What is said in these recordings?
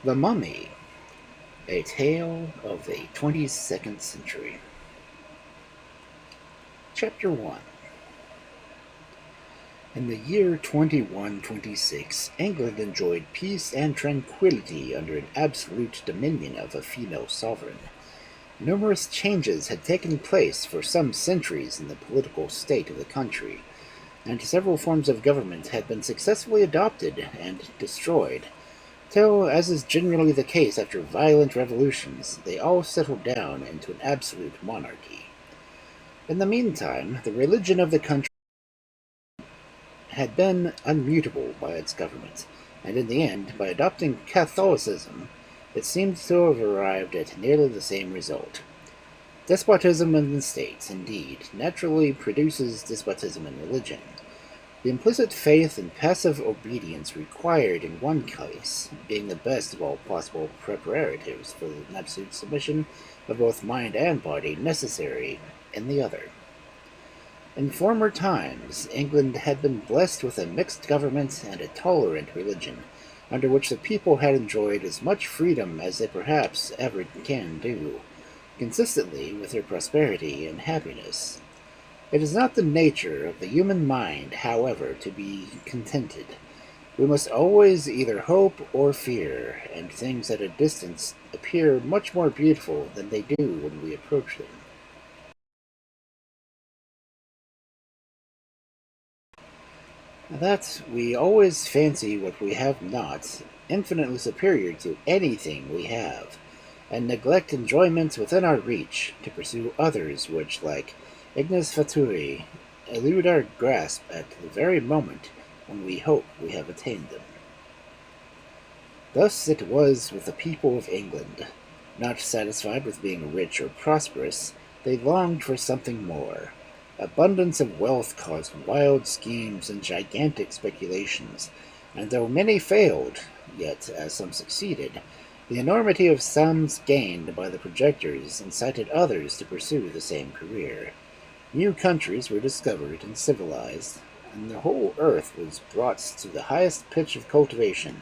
The Mummy, a Tale of the 22nd Century. Chapter 1. In the year 2126, England enjoyed peace and tranquility under an absolute dominion of a female sovereign. Numerous changes had taken place for some centuries in the political state of the country, and several forms of government had been successfully adopted and destroyed, till, as is generally the case after violent revolutions, they all settled down into an absolute monarchy. In the meantime, the religion of the country had been unmutable by its government, and in the end, by adopting Catholicism, it seemed to have arrived at nearly the same result. Despotism in the state, indeed, naturally produces despotism in religion. The implicit faith and passive obedience required in one case being the best of all possible preparatives for the absolute submission of both mind and body necessary in the other. In former times, England had been blessed with a mixed government and a tolerant religion, under which the people had enjoyed as much freedom as they perhaps ever can do, consistently with their prosperity and happiness. It is not the nature of the human mind, however, to be contented. We must always either hope or fear, and things at a distance appear much more beautiful than they do when we approach them. That we always fancy what we have not infinitely superior to anything we have, and neglect enjoyments within our reach to pursue others which, like ignis fatui, elude our grasp at the very moment when we hope we have attained them. Thus it was with the people of England. Not satisfied with being rich or prosperous, they longed for something more. Abundance of wealth caused wild schemes and gigantic speculations, and though many failed, yet, as some succeeded, the enormity of sums gained by the projectors incited others to pursue the same career. New countries were discovered and civilized, and the whole earth was brought to the highest pitch of cultivation.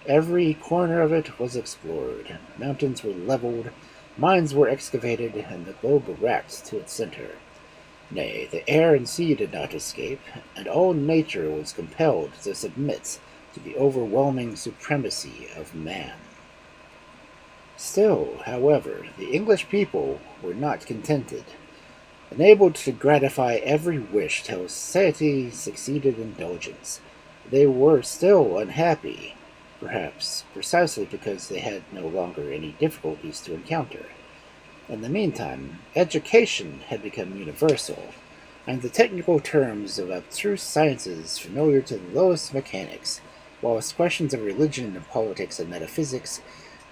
Every corner of it was explored, mountains were leveled, mines were excavated, and the globe racked to its center. Nay, the air and sea did not escape, and all nature was compelled to submit to the overwhelming supremacy of man. Still, however, the English people were not contented. Enabled to gratify every wish till satiety succeeded indulgence, they were still unhappy, perhaps precisely because they had no longer any difficulties to encounter. In the meantime, education had become universal, and the technical terms of abstruse sciences familiar to the lowest mechanics, whilst questions of religion and politics and metaphysics,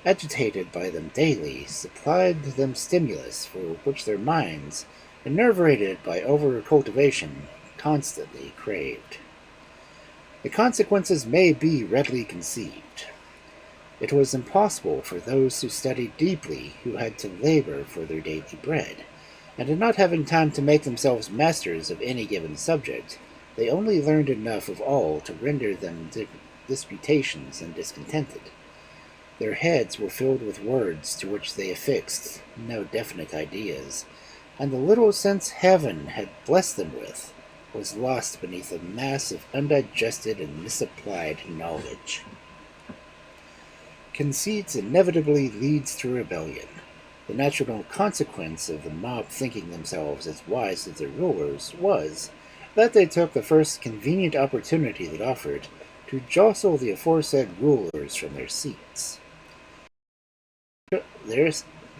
agitated by them daily, supplied them stimulus for which their minds, enervated by over-cultivation, constantly craved. The consequences may be readily conceived. It was impossible for those who studied deeply, who had to labor for their daily bread, and in not having time to make themselves masters of any given subject, they only learned enough of all to render them disputations and discontented. Their heads were filled with words to which they affixed no definite ideas, and the little sense heaven had blessed them with was lost beneath a mass of undigested and misapplied knowledge. Conceit inevitably leads to rebellion. The natural consequence of the mob thinking themselves as wise as their rulers was that they took the first convenient opportunity that offered to jostle the aforesaid rulers from their seats.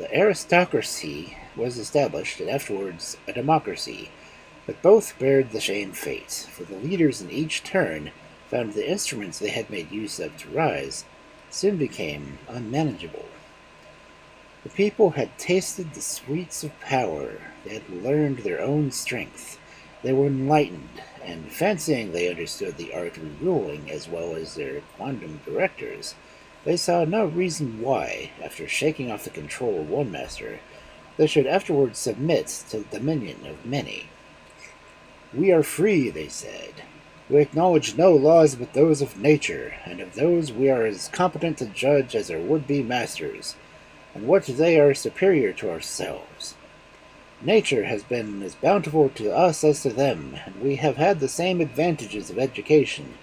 The aristocracy was established, and afterwards a democracy, but both bared the same fate, for the leaders in each turn found the instruments they had made use of to rise soon became unmanageable. The people had tasted the sweets of power, they had learned their own strength, they were enlightened, and fancying they understood the art of ruling as well as their quondam directors, they saw no reason why, after shaking off the control of one master, they should afterwards submit to the dominion of many. We are free, they said. We acknowledge no laws but those of nature, and of those we are as competent to judge as our would-be masters, and what they are superior to ourselves. Nature has been as bountiful to us as to them, and we have had the same advantages of education.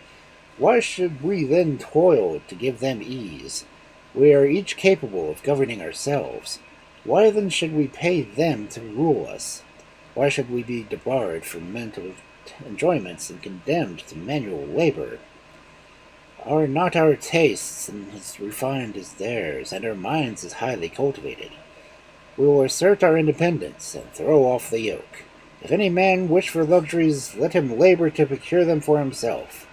Why should we then toil to give them ease? We are each capable of governing ourselves. Why then should we pay them to rule us? Why should we be debarred from mental enjoyments and condemned to manual labor? Are not our tastes as refined as theirs, and our minds as highly cultivated? We will assert our independence and throw off the yoke. If any man wish for luxuries, let him labor to procure them for himself.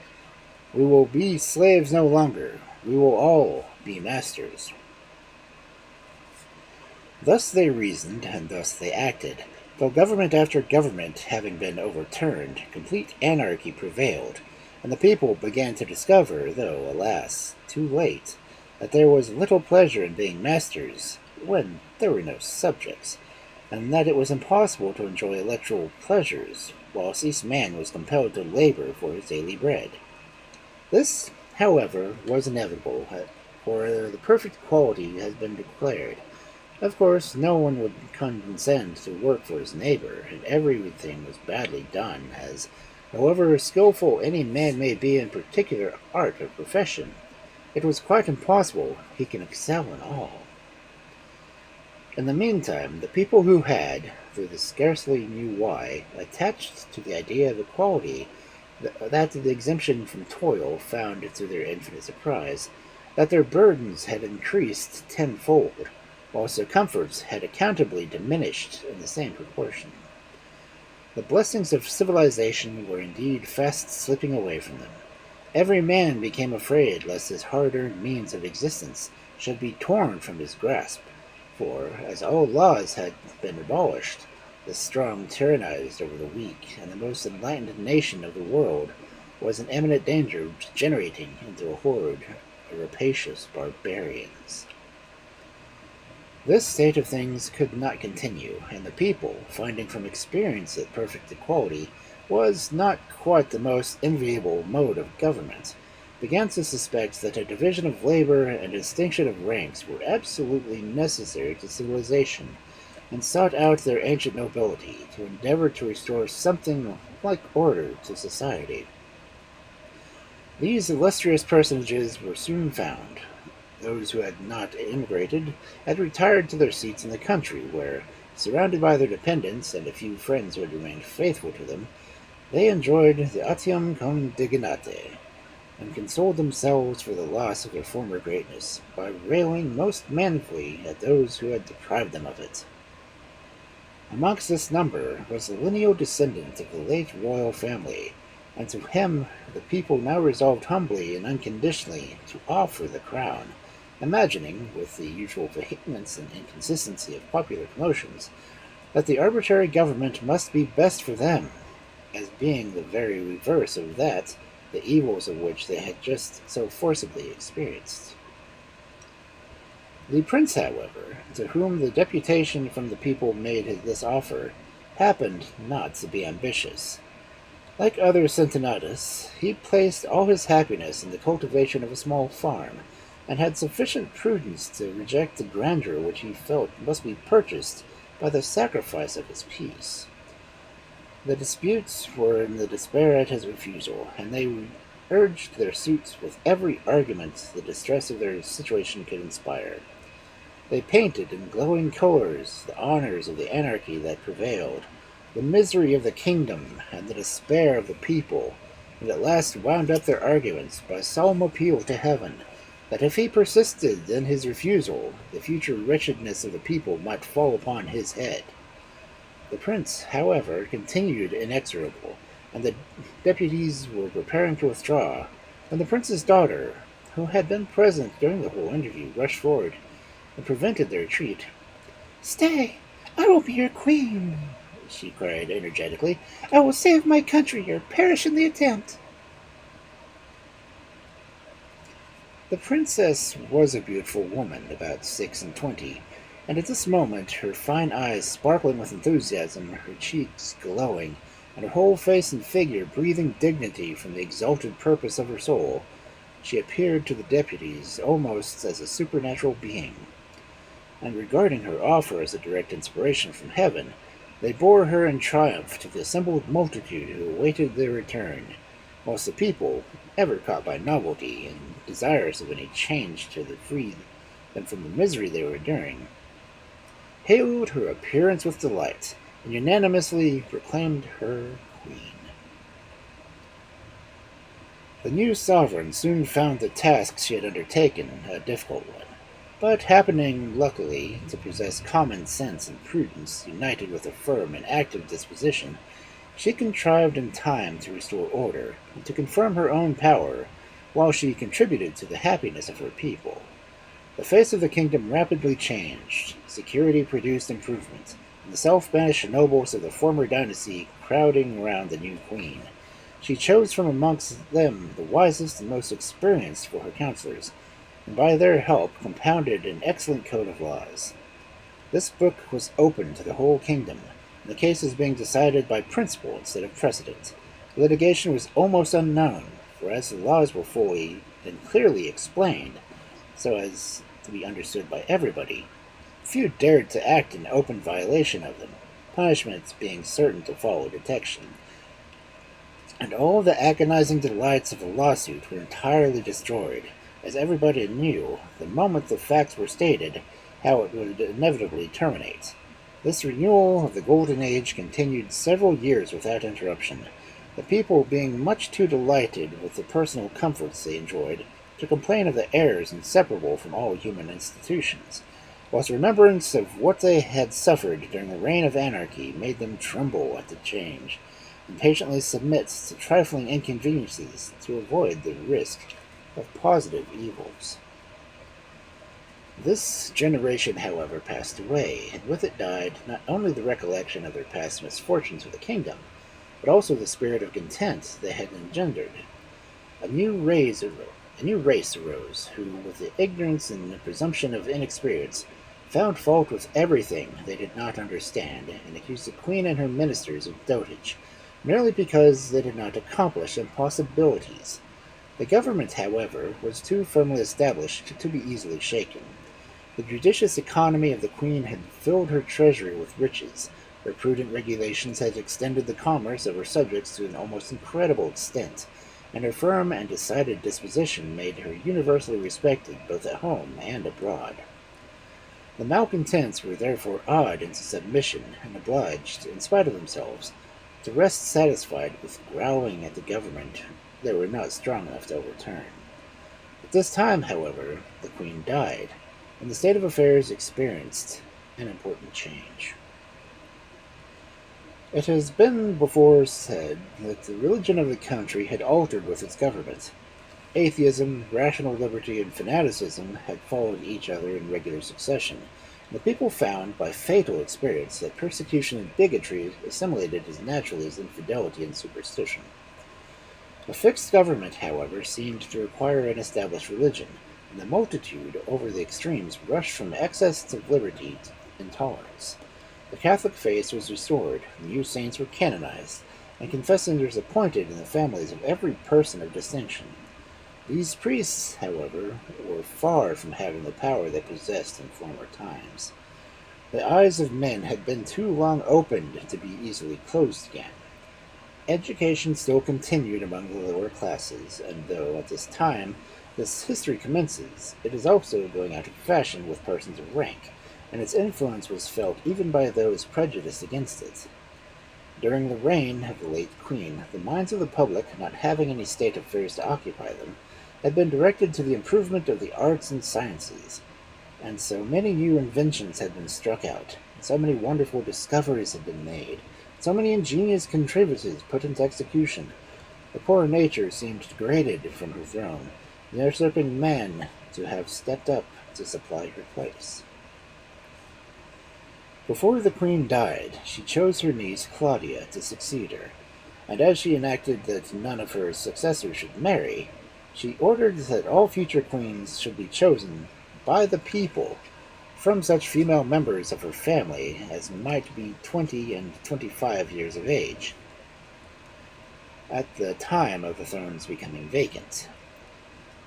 We will be slaves no longer. We will all be masters. Thus they reasoned, and thus they acted. Though government after government having been overturned, complete anarchy prevailed, and the people began to discover, though, alas, too late, that there was little pleasure in being masters, when there were no subjects, and that it was impossible to enjoy electoral pleasures, whilst each man was compelled to labor for his daily bread. This, however, was inevitable, for the perfect equality has been declared. Of course, no one would condescend to work for his neighbor, and everything was badly done, as, however skilful any man may be in particular art or profession, it was quite impossible he can excel in all. In the meantime, the people who had, though they scarcely knew why, attached to the idea of equality that the exemption from toil found to their infinite surprise, that their burdens had increased tenfold, whilst their comforts had accountably diminished in the same proportion. The blessings of civilization were indeed fast slipping away from them. Every man became afraid lest his hard-earned means of existence should be torn from his grasp, for, as all laws had been abolished, the strong tyrannized over the weak, and the most enlightened nation of the world was in imminent danger of degenerating into a horde of rapacious barbarians. This state of things could not continue, and the people, finding from experience that perfect equality was not quite the most enviable mode of government, began to suspect that a division of labor and a distinction of ranks were absolutely necessary to civilization, and sought out their ancient nobility to endeavor to restore something like order to society. These illustrious personages were soon found. Those who had not immigrated had retired to their seats in the country, where, surrounded by their dependents and a few friends who had remained faithful to them, they enjoyed the atium cum dignate, and consoled themselves for the loss of their former greatness, by railing most manfully at those who had deprived them of it. Amongst this number was the lineal descendant of the late royal family, and to him the people now resolved humbly and unconditionally to offer the crown, imagining, with the usual vehemence and inconsistency of popular commotions, that the arbitrary government must be best for them, as being the very reverse of that, the evils of which they had just so forcibly experienced. The prince, however, to whom the deputation from the people made this offer, happened not to be ambitious. Like other Cincinnatus, he placed all his happiness in the cultivation of a small farm, and had sufficient prudence to reject the grandeur which he felt must be purchased by the sacrifice of his peace. The disputes were in the despair at his refusal, and they urged their suits with every argument the distress of their situation could inspire. They painted in glowing colors the honors of the anarchy that prevailed, the misery of the kingdom, and the despair of the people, and at last wound up their arguments by solemn appeal to heaven, that if he persisted in his refusal, the future wretchedness of the people might fall upon his head. The prince, however, continued inexorable, and the deputies were preparing to withdraw, when the prince's daughter, who had been present during the whole interview, rushed forward and prevented their retreat. "Stay! I will be your queen!" she cried energetically. "I will save my country or perish in the attempt!" The princess was a beautiful woman, about 26, and at this moment, her fine eyes sparkling with enthusiasm, her cheeks glowing, and her whole face and figure breathing dignity from the exalted purpose of her soul, she appeared to the deputies almost as a supernatural being. And regarding her offer as a direct inspiration from heaven, they bore her in triumph to the assembled multitude who awaited their return, whilst the people, ever caught by novelty and desirous of any change to free them from the misery they were enduring, hailed her appearance with delight, and unanimously proclaimed her queen. The new sovereign soon found the task she had undertaken a difficult one, but happening luckily to possess common sense and prudence united with a firm and active disposition, she contrived in time to restore order and to confirm her own power, while she contributed to the happiness of her people. The face of the kingdom rapidly changed, security produced improvement, and the self-banished nobles of the former dynasty crowding around the new queen. She chose from amongst them the wisest and most experienced for her counselors, and by their help compounded an excellent code of laws. This book was open to the whole kingdom, and the cases being decided by principle instead of precedent. Litigation was almost unknown, for as the laws were fully and clearly explained, so as to be understood by everybody, few dared to act in open violation of them, punishments being certain to follow detection. And all the agonizing delights of a lawsuit were entirely destroyed, as everybody knew, the moment the facts were stated, how it would inevitably terminate. This renewal of the Golden Age continued several years without interruption, the people being much too delighted with the personal comforts they enjoyed to complain of the errors inseparable from all human institutions, whilst remembrance of what they had suffered during the reign of anarchy made them tremble at the change, and patiently submit to trifling inconveniences to avoid the risk of positive evils. This generation, however, passed away, and with it died not only the recollection of their past misfortunes with the kingdom, but also the spirit of content they had engendered. A new race arose, who, with the ignorance and the presumption of inexperience, found fault with everything they did not understand, and accused the queen and her ministers of dotage, merely because they did not accomplish impossibilities. The government, however, was too firmly established to be easily shaken. The judicious economy of the queen had filled her treasury with riches, her prudent regulations had extended the commerce of her subjects to an almost incredible extent, and her firm and decided disposition made her universally respected both at home and abroad. The malcontents were therefore awed into submission, and obliged, in spite of themselves, to rest satisfied with growling at the government they were not strong enough to overturn. At this time, however, the queen died, and the state of affairs experienced an important change. It has been before said that the religion of the country had altered with its government. Atheism, rational liberty, and fanaticism had followed each other in regular succession, and the people found by fatal experience that persecution and bigotry assimilated as naturally as infidelity and superstition. A fixed government, however, seemed to require an established religion, and the multitude, over the extremes, rushed from excess of liberty to intolerance. The Catholic faith was restored, new saints were canonized, and confessors appointed in the families of every person of distinction. These priests, however, were far from having the power they possessed in former times. The eyes of men had been too long opened to be easily closed again. Education still continued among the lower classes, and though at this time this history commences, it is also going out of fashion with persons of rank, and its influence was felt even by those prejudiced against it. During the reign of the late queen, the minds of the public, not having any state affairs to occupy them, had been directed to the improvement of the arts and sciences, and so many new inventions had been struck out, and so many wonderful discoveries had been made, so many ingenious contrivances put into execution. The poor nature seemed degraded from her throne, the usurping man to have stepped up to supply her place. Before the queen died, she chose her niece Claudia to succeed her, and as she enacted that none of her successors should marry, she ordered that all future queens should be chosen by the people from such female members of her family as might be 20 and 25 years of age. at the time of the throne's becoming vacant.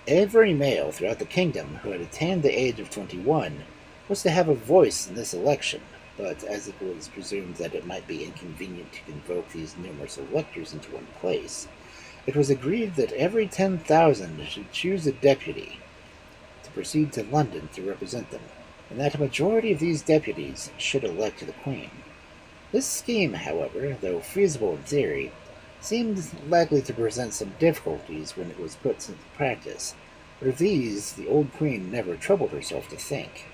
Every male throughout the kingdom who had attained the age of 21 was to have a voice in this election, but as it was presumed that it might be inconvenient to convoke these numerous electors into one place, it was agreed that every 10,000 should choose a deputy to proceed to London to represent them, and that a majority of these deputies should elect the Queen. This scheme, however, though feasible in theory, seemed likely to present some difficulties when it was put into practice, but of these the old Queen never troubled herself to think.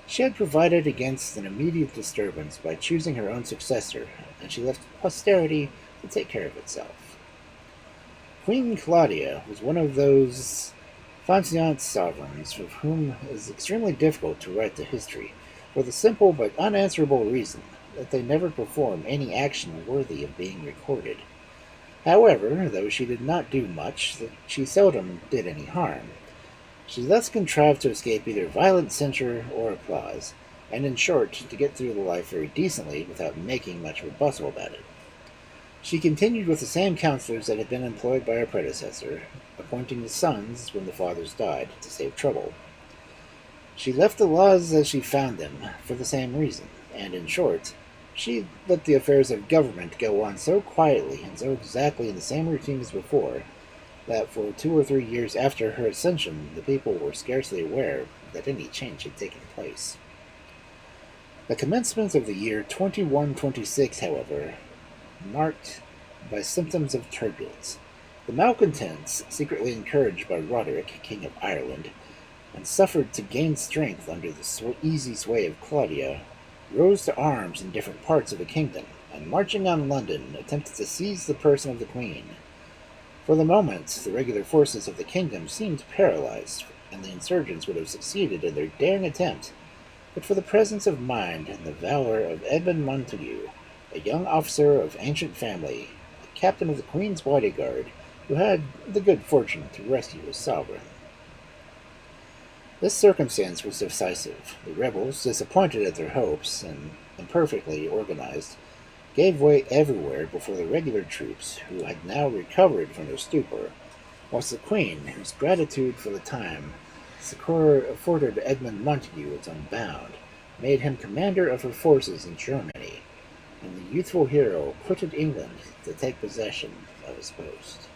She had provided against an immediate disturbance by choosing her own successor, and she left posterity to take care of itself. Queen Claudia was one of those fainéant sovereigns of whom it is extremely difficult to write the history, for the simple but unanswerable reason that they never perform any action worthy of being recorded. However, though she did not do much, she seldom did any harm. She thus contrived to escape either violent censure or applause, and in short, to get through life very decently without making much of a bustle about it. She continued with the same counselors that had been employed by her predecessor, appointing the sons when the fathers died to save trouble. She left the laws as she found them for the same reason, and in short, she let the affairs of government go on so quietly and so exactly in the same routine as before that for 2 or 3 years after her ascension the people were scarcely aware that any change had taken place. The commencement of the year 2126, however, marked by symptoms of turbulence. The malcontents, secretly encouraged by Roderick, King of Ireland, and suffered to gain strength under the easy sway of Claudia, rose to arms in different parts of the kingdom, and marching on London, attempted to seize the person of the Queen. For the moment, the regular forces of the kingdom seemed paralyzed, and the insurgents would have succeeded in their daring attempt, but for the presence of mind and the valor of Edmund Montague, a young officer of ancient family, a captain of the Queen's bodyguard, who had the good fortune to rescue his sovereign. This circumstance was decisive. The rebels, disappointed at their hopes and imperfectly organized, gave way everywhere before the regular troops, who had now recovered from their stupor, whilst the Queen, whose gratitude for the time succor afforded Edmund Montague its own bound, made him commander of her forces in Germany, and the youthful hero quitted England to take possession of his post.